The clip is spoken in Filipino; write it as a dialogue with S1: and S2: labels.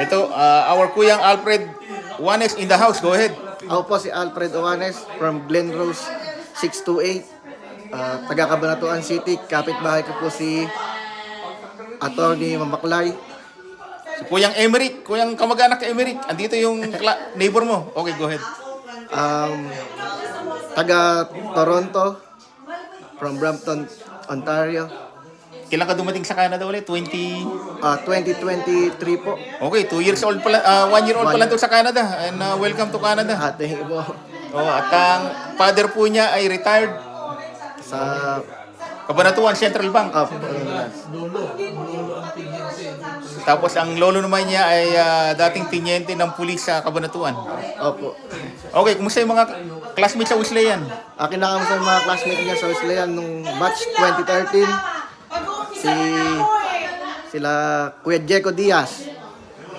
S1: Ito, our Kuyang Alfred Juanes in the house. Go ahead.
S2: Ako po si Alfred Juanes from Glen Rose 628. Taga Cabanatuan City. Kapitbahay ko po si Attorney Mamaklay.
S1: Si Kuyang Emerick, Kuyang kamag-anak kay Emerick. Andito yung neighbor mo. Okay, go ahead.
S2: Taga Toronto from Brampton, Ontario.
S1: Kailan ka dumating sa Canada ulit? 20...
S2: 2023 po.
S1: Okay, 2 years old pala, 1 year old pala to sa Canada. And welcome to Canada.
S2: Thank you po.
S1: Oh, at ang father po niya ay retired
S2: Sa
S1: Cabanatuan Central Bank. Tapos ang lolo naman niya ay dating tinyente ng pulis sa Cabanatuan.
S2: Opo.
S1: Okay, kumusta yung mga classmates sa Wesleyan?
S2: Kinakamusta yung mga classmate niya sa Wesleyan nung batch 2013. Sila Kuya Jeco Diaz.